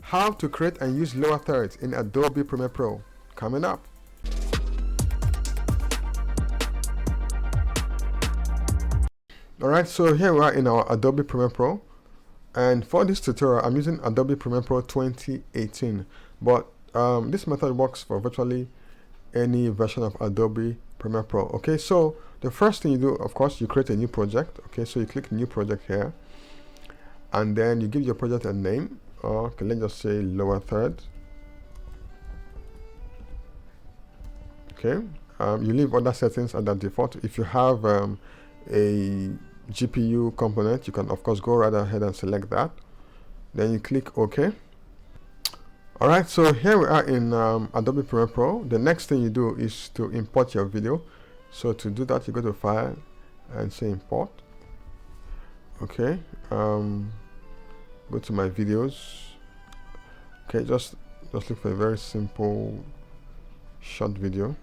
How to create and use lower thirds in Adobe Premiere Pro, coming up. Alright, so here we are in our Adobe Premiere Pro, and for this tutorial I'm using Adobe Premiere Pro 2018, but this method works for virtually any version of Adobe Premiere Pro. Okay, so the first thing you do, of course, you create a new project. Okay, so you click new project here, and then you give your project a name. Okay, let's just say lower third. Okay, you leave other settings at the default. If you have a GPU component, you can of course go right ahead and select that. Then you click OK. Alright, so here we are in Adobe Premiere Pro. The next thing you do is to import your video. So to do that, you go to File and say Import. Okay, go to my videos. Okay, just look for a very simple short video.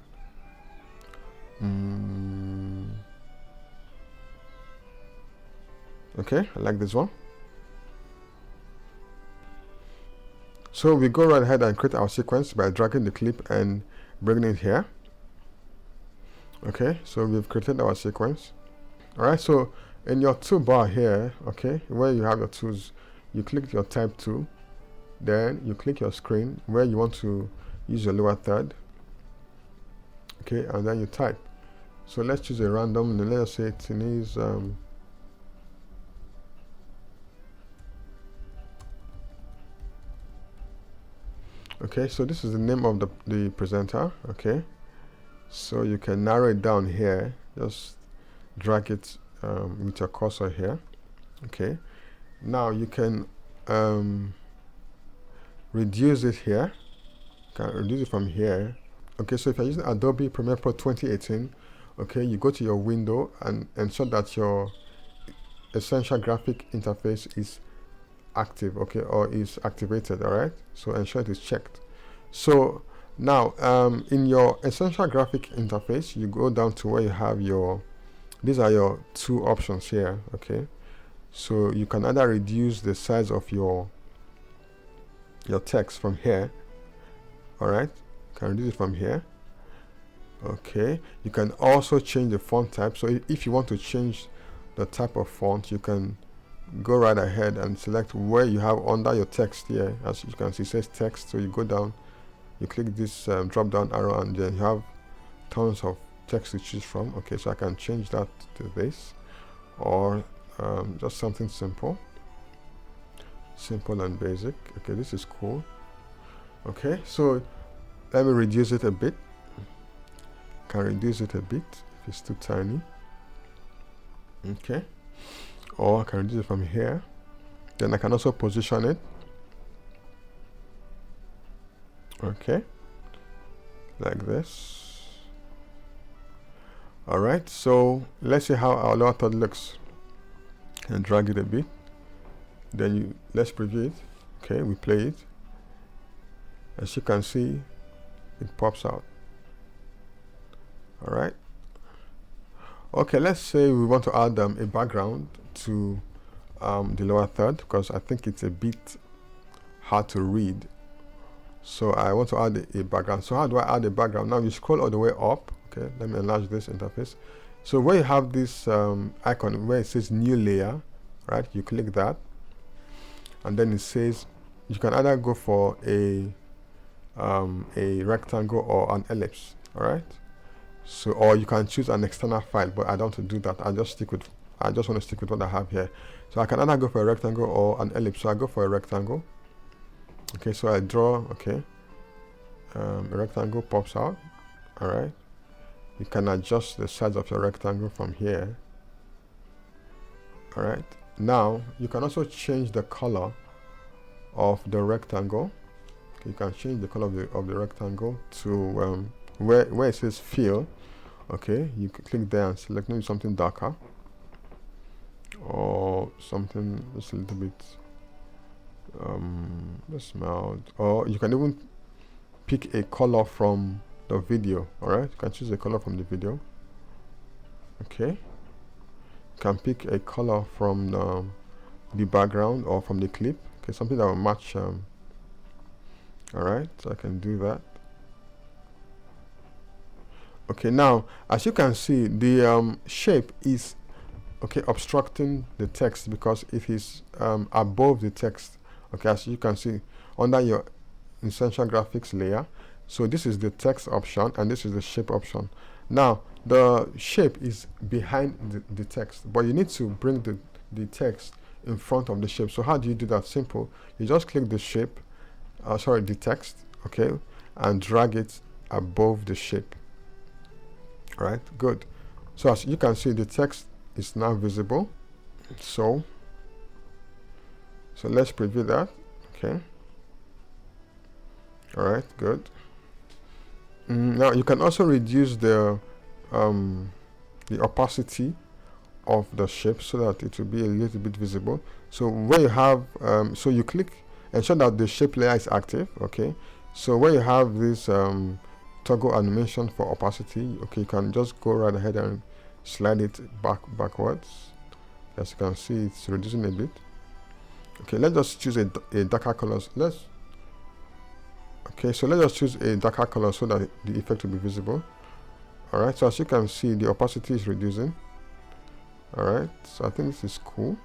Okay, I like this one. So we go right ahead and create our sequence by dragging the clip and bringing it here. Okay, so we've created our sequence. Alright, so in your toolbar here, okay, where you have your tools, you click your type tool, then you click your screen where you want to use your lower third. Okay, and then you type. So let's choose a random, and let's say it is okay, so this is the name of the presenter. Okay, so you can narrow it down here, just drag it with your cursor here. Okay, now you can reduce it here. You can reduce it from here. Okay, so if you're using Adobe Premiere Pro 2018, okay, you go to your window and ensure that your essential graphic interface is active, okay, or is activated. All right, so ensure it is checked. So now in your essential graphic interface, you go down to where you have your, these are your two options here. Okay, so you can either reduce the size of your text from here. All right, you can reduce it from here. Okay, you can also change the font type. So if you want to change the type of font, you can go right ahead and select where you have under your text here. As you can see, it says text, so you go down, you click this drop down arrow, and then you have tons of text to choose from. Okay, so I can change that to this, or just something simple and basic. Okay, this is cool. Okay, so let me reduce it a bit. Can reduce it a bit if it's too tiny. Okay, or I can reduce it from here. Then I can also position it. Okay, like this. All right, so let's see how our lower third looks. And drag it a bit. Then let's preview it. Okay, we play it. As you can see, it pops out. All right. Okay, let's say we want to add a background to the lower third, because I think it's a bit hard to read. So I want to add a background. So how do I add a background? Now you scroll all the way up. Okay, let me enlarge this interface. So where you have this icon where it says new layer, right? You click that, and then it says you can either go for a rectangle or an ellipse. All right. So, or you can choose an external file, but I don't want to do that. I just want to stick with what I have here. So I can either go for a rectangle or an ellipse. So I go for a rectangle. Okay, so I draw. Okay, a rectangle pops out. All right, you can adjust the size of your rectangle from here. All right, now you can also change the color of the rectangle. Okay, you can change the color of the rectangle to where it says fill. Okay, you can click there and select maybe something darker, or something just a little bit mild, or you can even pick a color from the video. All right, you can choose a color from the video. Okay, you can pick a color from the background or from the clip. Okay, something that will match All right, so I can do that. Okay, now as you can see, the shape is obstructing the text because it is above the text. Okay, as you can see under your essential graphics layer. So this is the text option and this is the shape option. Now the shape is behind the text, but you need to bring the text in front of the shape. So how do you do that? Simple. You just click the shape, the text, okay, and drag it above the shape. All right, good. So as you can see, the text is now visible. So let's preview that. Okay. All right, good. Now you can also reduce the opacity of the shape so that it will be a little bit visible. So where you have so you click, ensure that the shape layer is active. Okay, so where you have this toggle animation for opacity, okay, you can just go right ahead and slide it backwards. As you can see, it's reducing a bit. Okay, let's just choose a darker color. So let's just choose a darker color so that the effect will be visible. Alright, so as you can see, the opacity is reducing. Alright, so I think this is cool.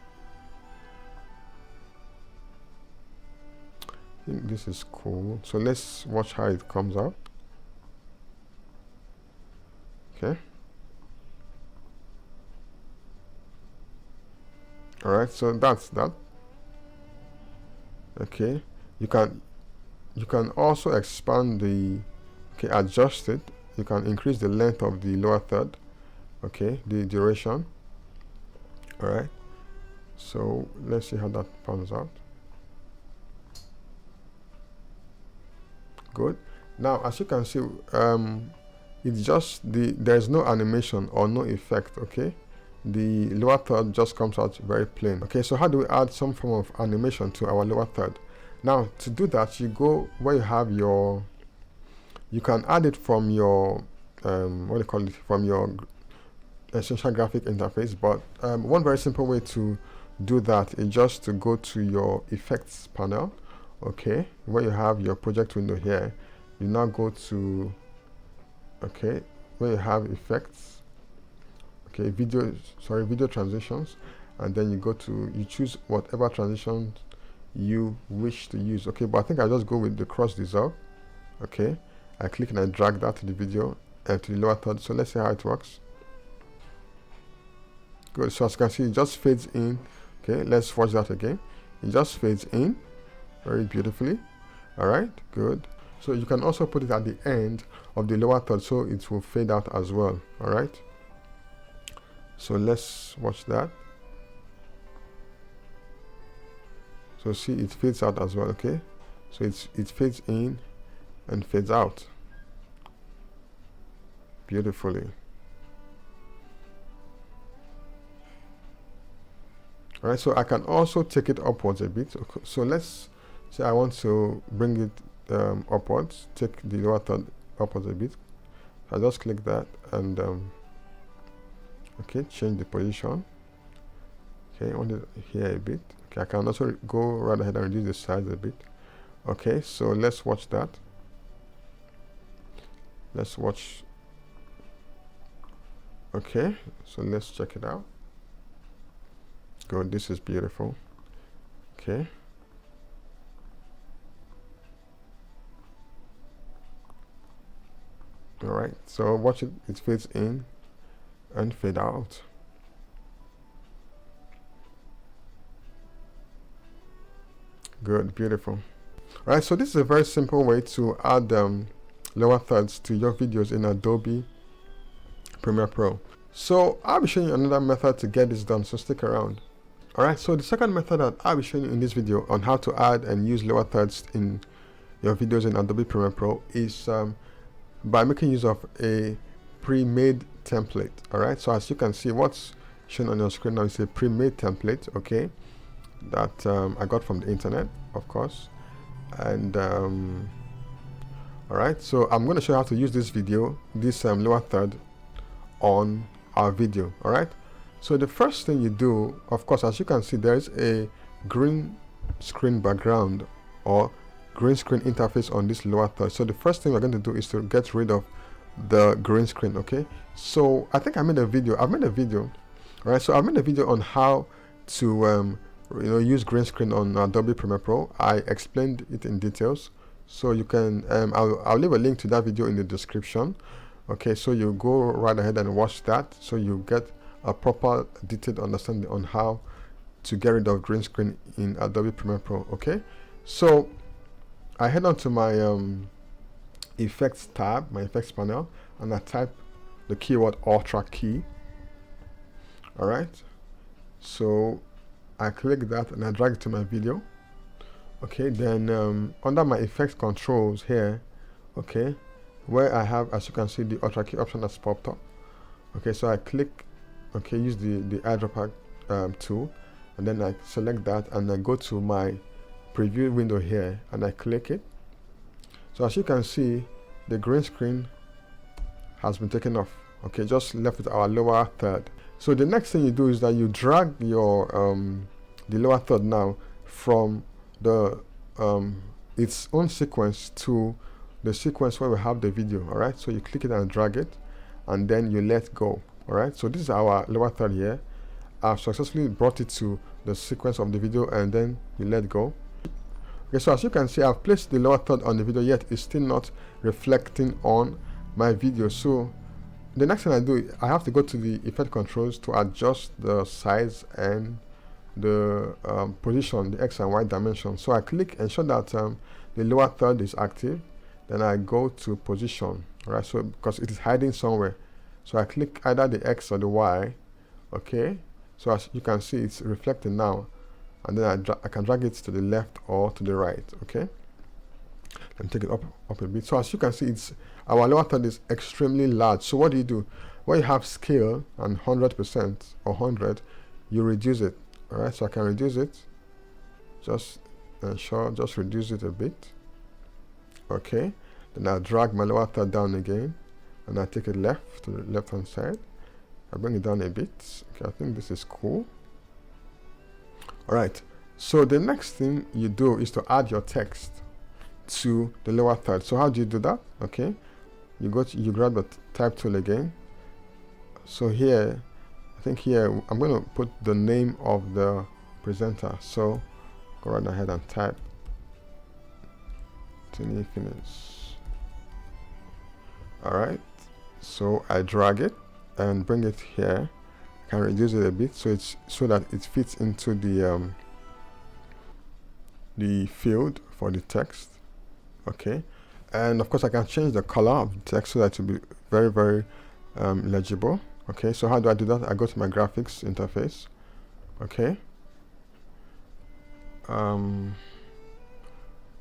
I think this is cool. So let's watch how it comes out. Okay. Alright, so that's that. Okay, you can also expand adjust it. You can increase the length of the lower third, okay, the duration. All right, so let's see how that pans out. Good. Now as you can see, it's just there's no animation or no effect. Okay, the lower third just comes out very plain. Okay, so how do we add some form of animation to our lower third? Now to do that, you go where you have you can add it from your from your essential graphic interface, but one very simple way to do that is just to go to your effects panel. Okay, where you have your project window here, you now go to where you have effects, video transitions, and then you choose whatever transitions you wish to use. Okay, but I think I just go with the cross dissolve. Okay, I click and I drag that to the video and to the lower third. So let's see how it works. Good. So as you can see, it just fades in. Okay, let's watch that again. It just fades in very beautifully. All right, good. So you can also put it at the end of the lower third so it will fade out as well. All right, so let's watch that. So see, it fades out as well. Okay, so it fades in and fades out beautifully. All right, so I can also take it upwards a bit. Okay, so let's say I want to bring it upwards, take the lower third upwards a bit. I just click that and change the position. Okay, I want it here a bit. Okay, I can also go right ahead and reduce the size a bit. Okay, so let's watch that. Let's watch. Okay, so let's check it out. Good, this is beautiful. Okay. All right, so watch it. It fades in and fade out. Good, beautiful. All right, so this is a very simple way to add lower thirds to your videos in Adobe Premiere Pro. So I'll be showing you another method to get this done, so stick around. All right, so the second method that I'll be showing you in this video on how to add and use lower thirds in your videos in Adobe Premiere Pro is by making use of a pre-made template. All right, so as you can see, what's shown on your screen now is a pre-made template, okay, that I got from the internet, of course. And all right, so I'm going to show you how to use this lower third on our video. All right, so the first thing you do, of course, as you can see, there is a green screen background, or green screen interface on this lower third. So the first thing we're going to do is to get rid of the green screen. Okay, so I think I've made a video, all right? So I've made a video on how to use green screen on Adobe Premiere Pro. I explained it in details, so you can I'll leave a link to that video in the description. Okay, so you go right ahead and watch that, so you get a proper detailed understanding on how to get rid of green screen in Adobe Premiere Pro. Okay, so I head on to my effects tab, my effects panel, and I type the keyword ultra key. All right, so I click that and I drag it to my video. Okay, then under my effects controls here, okay, where I have, as you can see, the ultra key option that's popped up. Okay, so I click, okay, use the eyedropper tool, and then I select that and I go to my preview window here and I click it. So as you can see, the green screen has been taken off. Okay, just left with our lower third. So the next thing you do is that you drag your the lower third now from the its own sequence to the sequence where we have the video. All right, so you click it and drag it, and then you let go. All right, so this is our lower third here. I've successfully brought it to the sequence of the video, and then you let go. Okay, so as you can see, I've placed the lower third on the video, yet it's still not reflecting on my video. So the next thing I do, I have to go to the effect controls to adjust the size and the position, the X and Y dimension. So I click, ensure that the lower third is active. Then I go to position, right? So because it is hiding somewhere, so I click either the X or the Y. Okay, so as you can see, it's reflecting now, and then I can drag it to the left or to the right. Okay, and take it up a bit. So as you can see, it's our lower third is extremely large. So what do? When you have scale and 100% or 100, you reduce it. All right, so I can reduce it. Just reduce it a bit. Okay, then I drag my lower third down again, and I take it left to the left hand side. I bring it down a bit. Okay, I think this is cool. All right, so the next thing you do is to add your text to the lower third. So how do you do that? Okay, you grab the type tool again. So here, I think here I'm going to put the name of the presenter. So go right ahead and type finish. All right, so I drag it and bring it here. I can reduce it a bit so that it fits into the field for the text. Okay, and of course I can change the color of the text so that it will be very, very legible. Okay, so how do I do that? I go to my graphics interface. Okay,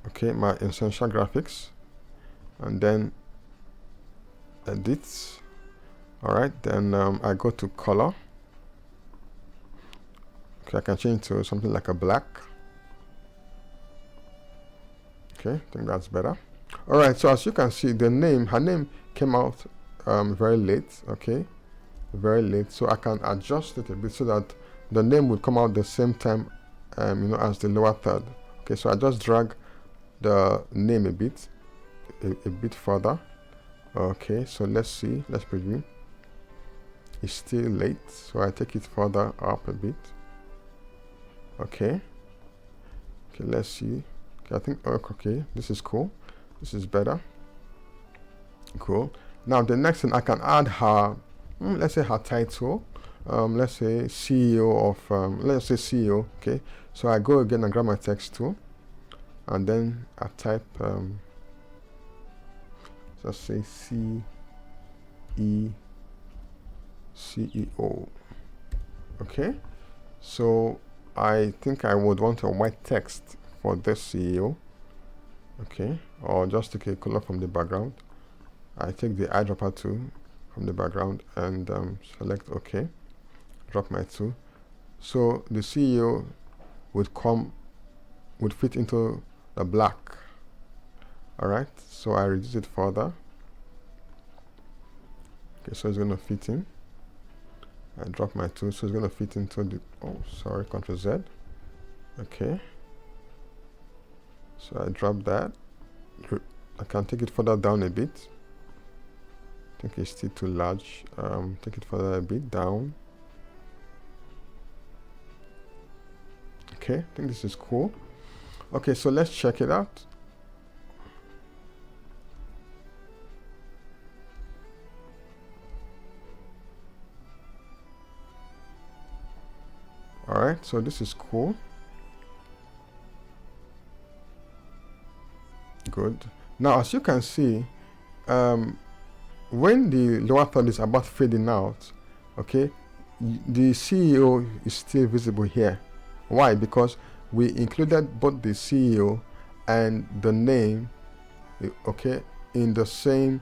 okay, my essential graphics, and then edit. All right, then I go to color. Okay, I can change to something like a black. Okay, I think that's better. All right, so as you can see, her name came out very late. Okay, very late. So I can adjust it a bit so that the name would come out the same time, as the lower third. Okay, so I just drag the name a bit further. Okay, so let's see. Let's preview. It's still late, so I take it further up a bit. Okay. Okay, let's see. Okay, I think okay, this is cool. This is better. Cool. Now the next thing, I can add her, let's say her title. Let's say CEO of let's say CEO. Okay, so I go again and grab my text tool, and then I type let's say CEO. Okay, so I think I would want a white text for this CEO. Okay, or just take a color from the background. I take the eyedropper tool from the background and select OK. Drop my tool. So the CEO would fit into the black. All right, so I reduce it further. Okay, so it's going to fit in. I drop my tool, so it's going to fit into the, Ctrl Z. Okay. So I drop that. I can take it further down a bit. I think it's still too large. Take it further a bit down. Okay, I think this is cool. Okay, so let's check it out. All right, so this is cool. Good. Now, as you can see, when the lower third is about fading out, okay, the CEO is still visible here. Why? Because we included both the CEO and the name, okay, in the same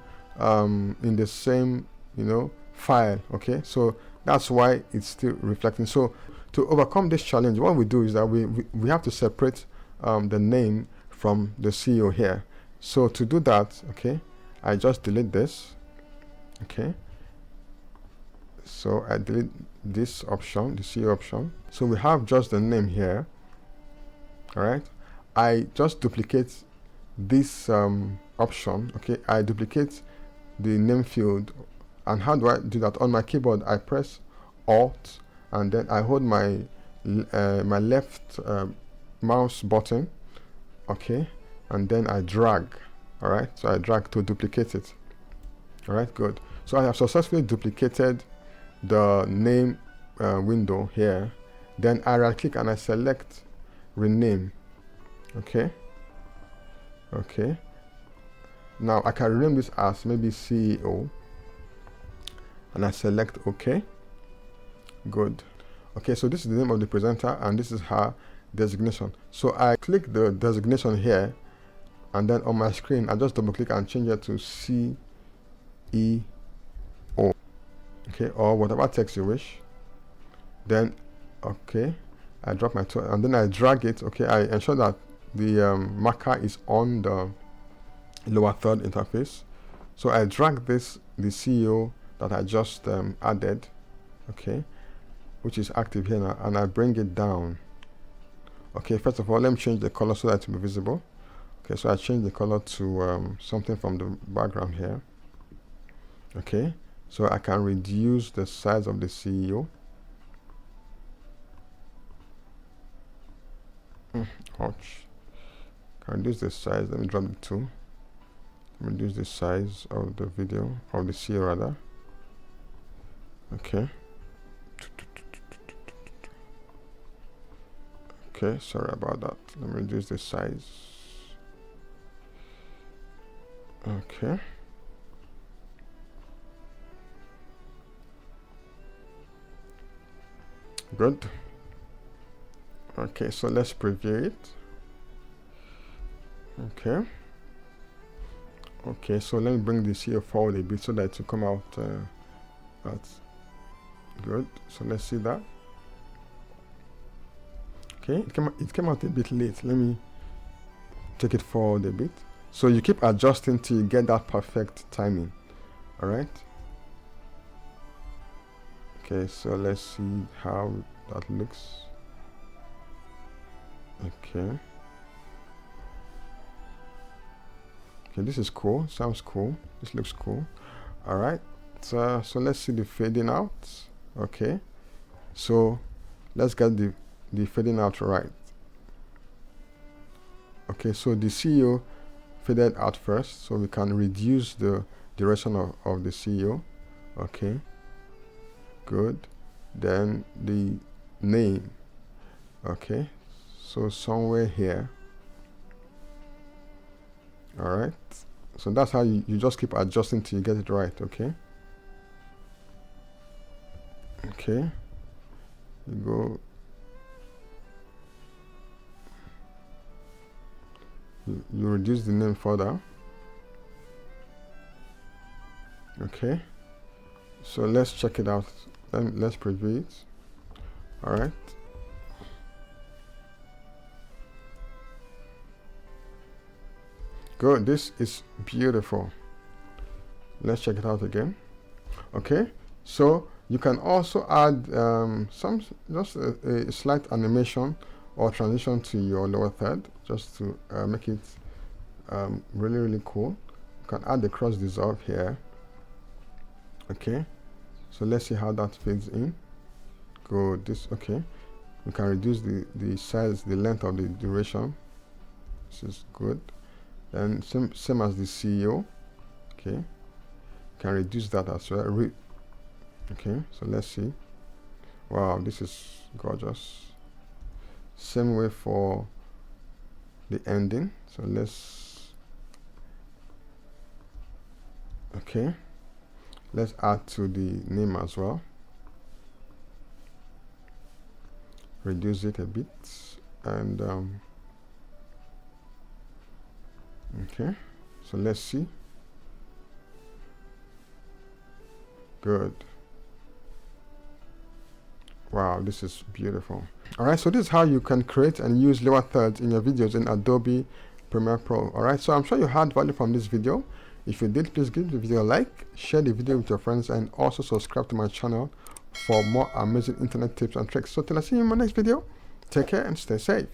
file. Okay, so that's why it's still reflecting. So to overcome this challenge, what we do is that we have to separate the name from the CEO here. So to do that, okay, I just delete this. Okay, so I delete this option, the CEO option. So we have just the name here. All right, I just duplicate this option. Okay, I duplicate the name field. And how do I do that? On my keyboard, I press Alt and then I hold my my left mouse button, okay, and then I drag. All right, so I drag to duplicate it. All right, good. So I have successfully duplicated the name window here. Then I right click and I select rename. Okay, okay, now I can rename this as maybe CEO and I select OK. Good. Okay, so this is the name of the presenter and this is her designation. So I click the designation here and then on my screen I just double click and change it to CEO, okay, or whatever text you wish. Then okay, I drop my tool and then I drag it. Okay, I ensure that the marker is on the lower third interface. So I drag the CEO that I just added, okay, which is active here now, and I bring it down. Okay, first of all, let me change the color so that it will be visible. Okay, so I change the color to something from the background here. Okay, so I can reduce the size of the CEO. Ouch. Can reduce the size. Let me drop the 2. Reduce the size of the video, of the CEO rather. Okay. Okay, sorry about that. Let me reduce the size. Okay. Good. Okay, so let's preview it. Okay. Okay, so let me bring the CEO forward a bit so that it will come out. That's good. So let's see that. Okay, it came out a bit late. Let me take it forward a bit. So you keep adjusting till you get that perfect timing. All right. Okay, so let's see how that looks. Okay. Okay, this is cool. Sounds cool. This looks cool. All right. So let's see the fading out. Okay. So let's get the fading out right. Okay, so the CEO faded out first, so we can reduce the duration of the CEO. Okay, good. Then the name. Okay, so somewhere here. All right, so that's how you just keep adjusting till you get it right. Okay. Okay, you go. You reduce the name further. Okay, so let's check it out. Then let's preview it. All right. Good. This is beautiful. Let's check it out again. Okay, so you can also add just a slight animation or transition to your lower third, just to make it really cool. You can add the cross dissolve here. Okay, so let's see how that fades in. Go this. Okay, we can reduce the size, the length of the duration. This is good. Then same as the CEO. Okay, can reduce that as well. Okay, so let's see. Wow, this is gorgeous. Same way for the ending. So let's add to the name as well. Reduce it a bit, and okay, so let's see. Good. Wow, this is beautiful. Alright, so this is how you can create and use lower thirds in your videos in Adobe Premiere Pro. Alright, so I'm sure you had value from this video. If you did, please give the video a like, share the video with your friends, and also subscribe to my channel for more amazing internet tips and tricks. So till I see you in my next video, take care and stay safe.